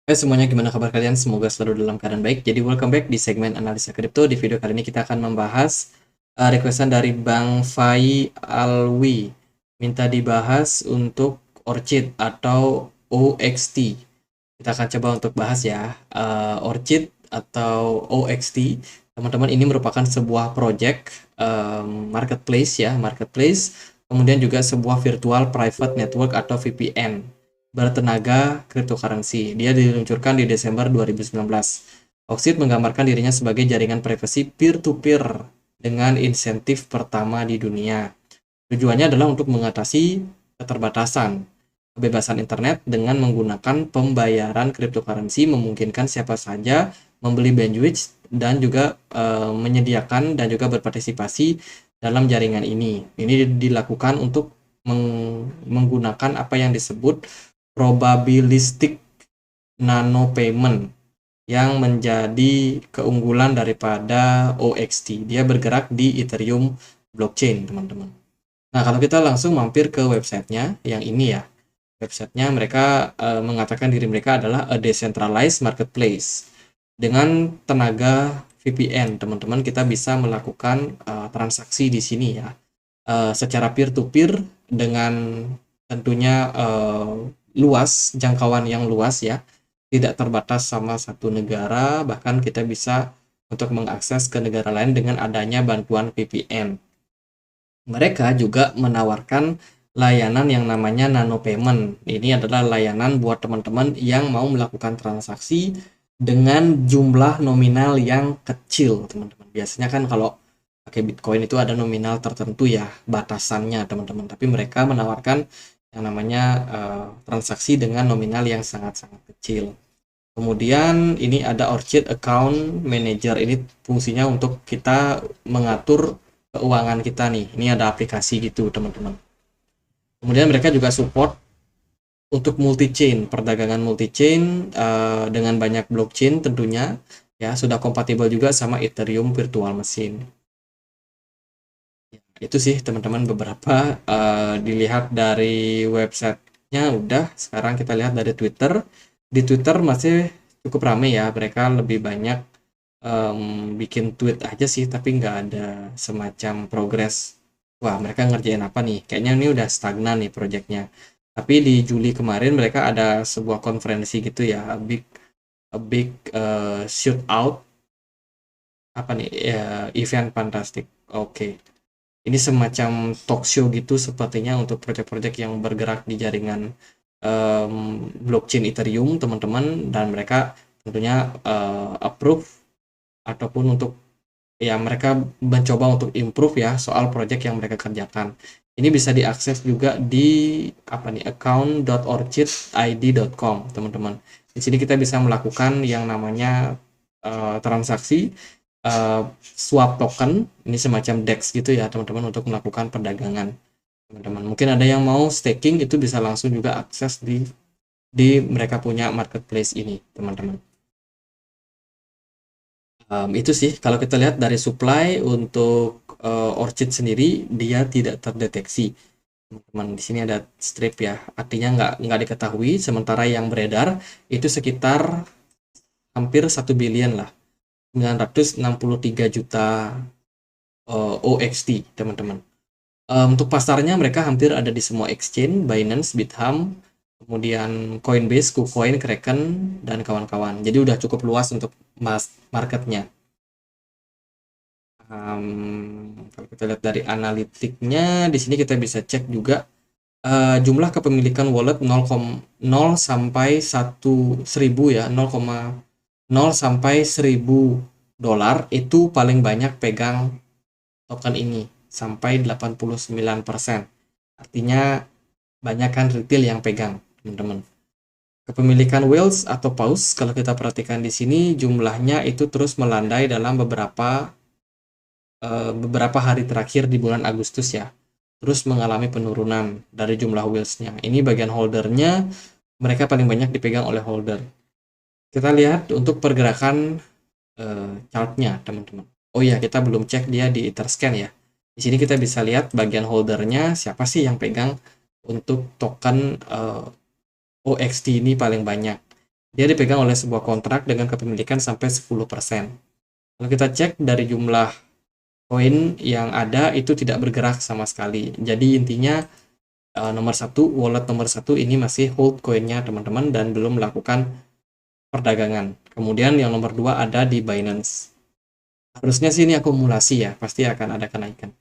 Hai semuanya, gimana kabar kalian? Semoga selalu dalam keadaan baik. Jadi welcome back di segmen analisa kripto. Di video kali ini kita akan membahas requestan dari Bang Fai Alwi. Minta dibahas untuk Orchid atau OXT. Kita akan coba untuk bahas ya. Orchid atau OXT. Teman-teman, ini merupakan sebuah project marketplace ya, marketplace. Kemudian juga sebuah virtual private network atau VPN bertenaga cryptocurrency. Dia diluncurkan di Desember 2019. Oxid menggambarkan dirinya sebagai jaringan privasi peer-to-peer dengan insentif pertama di dunia. Tujuannya adalah untuk mengatasi keterbatasan kebebasan internet dengan menggunakan pembayaran cryptocurrency, memungkinkan siapa saja membeli bandwidth dan juga menyediakan dan juga berpartisipasi dalam jaringan ini. Ini dilakukan untuk menggunakan apa yang disebut probabilistic nano payment yang menjadi keunggulan daripada OXT. Dia bergerak di Ethereum blockchain, teman-teman. Nah, kalau kita langsung mampir ke websitenya, yang ini ya. Websitenya mereka mengatakan diri mereka adalah a decentralized marketplace. Dengan tenaga VPN, teman-teman, kita bisa melakukan transaksi di sini ya. Secara peer-to-peer dengan tentunya luas, jangkauan yang luas ya, tidak terbatas sama satu negara, bahkan kita bisa untuk mengakses ke negara lain dengan adanya bantuan VPN. Mereka juga menawarkan layanan yang namanya nano payment. Ini adalah layanan buat teman-teman yang mau melakukan transaksi dengan jumlah nominal yang kecil, teman-teman. Biasanya kan kalau pakai Bitcoin itu ada nominal tertentu ya, batasannya, teman-teman. Tapi mereka menawarkan yang namanya transaksi dengan nominal yang sangat-sangat kecil. Kemudian ini ada Orchid Account Manager. Ini fungsinya untuk kita mengatur keuangan kita nih. Ini ada aplikasi gitu, teman-teman. Kemudian mereka juga support untuk multi-chain, perdagangan multi-chain dengan banyak blockchain tentunya. Ya, sudah kompatibel juga sama Ethereum Virtual Machine. Itu sih teman-teman beberapa dilihat dari websitenya udah. Sekarang kita lihat dari Twitter. Di Twitter masih cukup ramai ya, mereka lebih banyak bikin tweet aja sih, tapi nggak ada semacam progres. Wah, mereka ngerjain apa nih? Kayaknya ini udah stagnan nih projectnya. Tapi di Juli kemarin mereka ada sebuah konferensi gitu ya, a big shootout apa nih ya, event fantastic. Oke. Ini semacam talk show gitu sepertinya untuk proyek-proyek yang bergerak di jaringan blockchain Ethereum, teman-teman, dan mereka tentunya approve ataupun untuk ya mereka mencoba untuk improve ya soal proyek yang mereka kerjakan. Ini bisa diakses juga di apa nih account.orchidid.com, teman-teman. Di sini kita bisa melakukan yang namanya transaksi swap token. Ini semacam DEX gitu ya, teman-teman, untuk melakukan perdagangan. Teman-teman, mungkin ada yang mau staking, itu bisa langsung juga akses di mereka punya marketplace ini, teman-teman. Itu sih kalau kita lihat dari supply untuk Orchid sendiri, dia tidak terdeteksi, teman-teman. Di sini ada strip ya, artinya nggak diketahui. Sementara yang beredar itu sekitar hampir 1 billion lah, 963 juta OXT, teman-teman. Untuk pasarnya mereka hampir ada di semua exchange, Binance, Bithumb, kemudian Coinbase, KuCoin, Kraken, dan kawan-kawan. Jadi udah cukup luas untuk marketnya. Kalau kita lihat dari analitiknya, di sini kita bisa cek juga jumlah kepemilikan wallet 0 sampai 1.000 ya, 0,0 sampai 1.000 dolar itu paling banyak pegang token ini sampai 89%. Artinya banyak kan retail yang pegang, teman-teman. Kepemilikan whales atau paus kalau kita perhatikan di sini jumlahnya itu terus melandai dalam beberapa hari terakhir di bulan Agustus ya. Terus mengalami penurunan dari jumlah whales-nya. Ini bagian holdernya, mereka paling banyak dipegang oleh holder. Kita lihat untuk pergerakan chartnya, teman-teman. Oh iya, kita belum cek dia di Etherscan ya. Di sini kita bisa lihat bagian holdernya, siapa sih yang pegang untuk token OXT ini paling banyak. dia dipegang oleh sebuah kontrak dengan kepemilikan sampai 10%. Kalau kita cek dari jumlah koin yang ada itu tidak bergerak sama sekali. Jadi intinya nomor satu, wallet nomor satu ini masih hold koinnya teman-teman dan belum melakukan perdagangan. Kemudian yang nomor dua ada di Binance. Harusnya sih ini akumulasi ya, pasti akan ada kenaikan.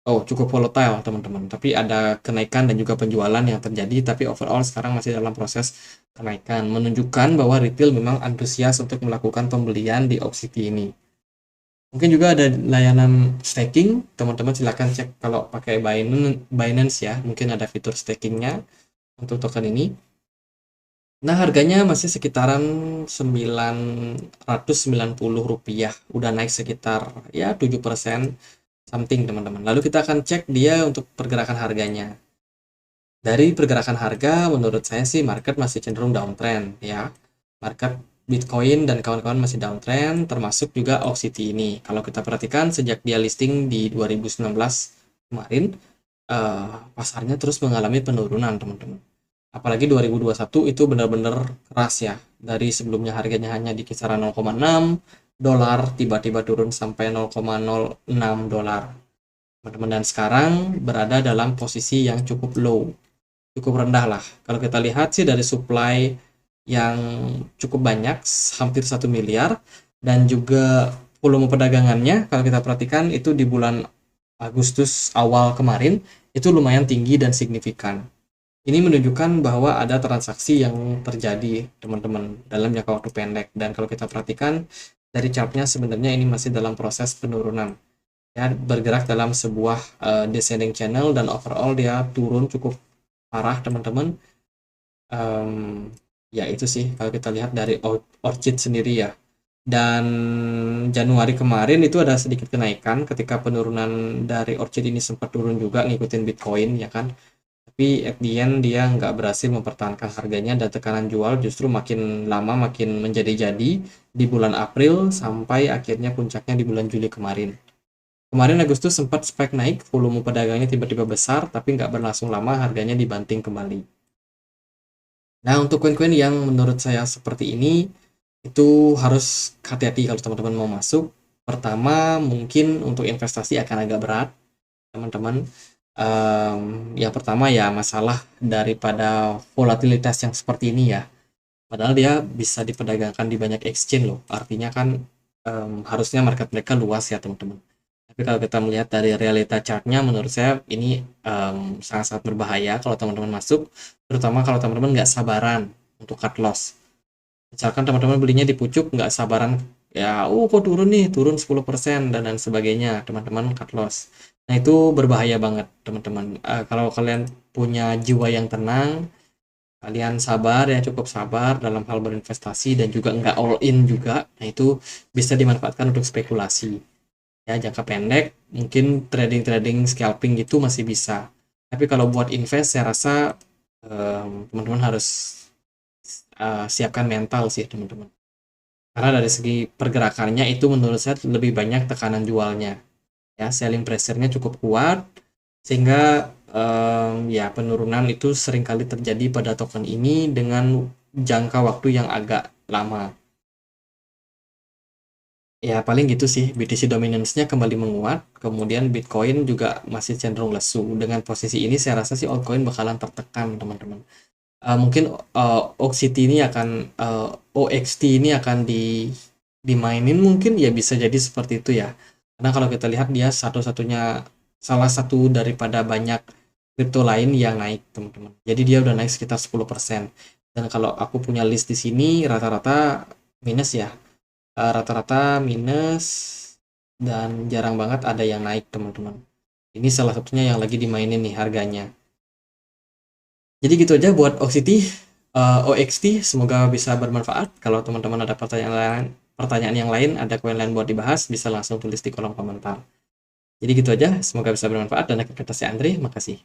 Oh, cukup volatile teman-teman, tapi ada kenaikan dan juga penjualan yang terjadi, tapi overall sekarang masih dalam proses kenaikan, menunjukkan bahwa retail memang antusias untuk melakukan pembelian di Opcity ini. Mungkin juga ada layanan staking, teman-teman silahkan cek kalau pakai Binance ya, mungkin ada fitur stakingnya untuk token ini. Nah, harganya masih sekitaran Rp990, udah naik sekitar ya 7% something teman-teman. Lalu kita akan cek dia untuk pergerakan harganya. Dari pergerakan harga, menurut saya sih market masih cenderung downtrend ya. Market Bitcoin dan kawan-kawan masih downtrend, termasuk juga Opcity ini. Kalau kita perhatikan sejak dia listing di 2019 kemarin, pasarnya terus mengalami penurunan teman-teman. Apalagi 2021 itu benar-benar keras ya. Dari sebelumnya harganya hanya di kisaran $0,6, tiba-tiba turun sampai $0,06. Teman-teman, dan sekarang berada dalam posisi yang cukup low, cukup rendah lah. Kalau kita lihat sih dari supply yang cukup banyak, hampir 1 miliar, dan juga volume perdagangannya, kalau kita perhatikan itu di bulan Agustus awal kemarin, itu lumayan tinggi dan signifikan. Ini menunjukkan bahwa ada transaksi yang terjadi teman-teman dalam jangka waktu pendek, dan kalau kita perhatikan dari chartnya sebenarnya ini masih dalam proses penurunan ya, bergerak dalam sebuah descending channel, dan overall dia turun cukup parah teman-teman. Ya itu sih kalau kita lihat dari Orchid sendiri ya. Dan Januari kemarin itu ada sedikit kenaikan ketika penurunan dari Orchid ini sempat turun juga ngikutin Bitcoin ya kan. Tapi at the end dia nggak berhasil mempertahankan harganya, dan tekanan jual justru makin lama makin menjadi-jadi di bulan April sampai akhirnya puncaknya di bulan Juli kemarin. Kemarin Agustus sempat spike naik, volume pedagangnya tiba-tiba besar, tapi nggak berlangsung lama harganya dibanting kembali. Nah, untuk koin-koin yang menurut saya seperti ini, itu harus hati-hati kalau teman-teman mau masuk. Pertama, mungkin untuk investasi akan agak berat, teman-teman. Yang pertama ya masalah daripada volatilitas yang seperti ini ya. Padahal dia bisa diperdagangkan di banyak exchange loh. Artinya kan harusnya market mereka luas ya teman-teman. Tapi kalau kita melihat dari realita chartnya, menurut saya ini sangat-sangat berbahaya kalau teman-teman masuk, terutama kalau teman-teman nggak sabaran untuk cut loss. Misalkan teman-teman belinya di pucuk, nggak sabaran, ya kok turun nih, turun 10% dan sebagainya, teman-teman cut loss. Nah itu berbahaya banget teman-teman. Kalau kalian punya jiwa yang tenang, kalian sabar ya, cukup sabar dalam hal berinvestasi dan juga nggak all in juga, nah itu bisa dimanfaatkan untuk spekulasi. Ya, jangka pendek mungkin trading scalping gitu masih bisa, tapi kalau buat invest saya rasa teman-teman harus siapkan mental sih teman-teman, karena dari segi pergerakannya itu menurut saya lebih banyak tekanan jualnya ya, selling pressure-nya cukup kuat, sehingga ya penurunan itu seringkali terjadi pada token ini dengan jangka waktu yang agak lama. Ya paling gitu sih, BTC dominance-nya kembali menguat, kemudian Bitcoin juga masih cenderung lesu. Dengan posisi ini saya rasa sih altcoin bakalan tertekan teman-teman. Mungkin OXT ini akan OXT ini akan dimainin, mungkin ya bisa jadi seperti itu ya. Karena kalau kita lihat dia salah satu daripada banyak kripto lain yang naik teman-teman. Jadi dia udah naik sekitar 10%. Dan kalau aku punya list di sini rata-rata minus ya. Rata-rata minus dan jarang banget ada yang naik teman-teman. Ini salah satunya yang lagi dimainin nih harganya. Jadi gitu aja buat OXT, semoga bisa bermanfaat. Kalau teman-teman ada pertanyaan yang lain, ada koin lain buat dibahas, bisa langsung tulis di kolom komentar. Jadi gitu aja, semoga bisa bermanfaat, dan akhir kata saya Andre, makasih.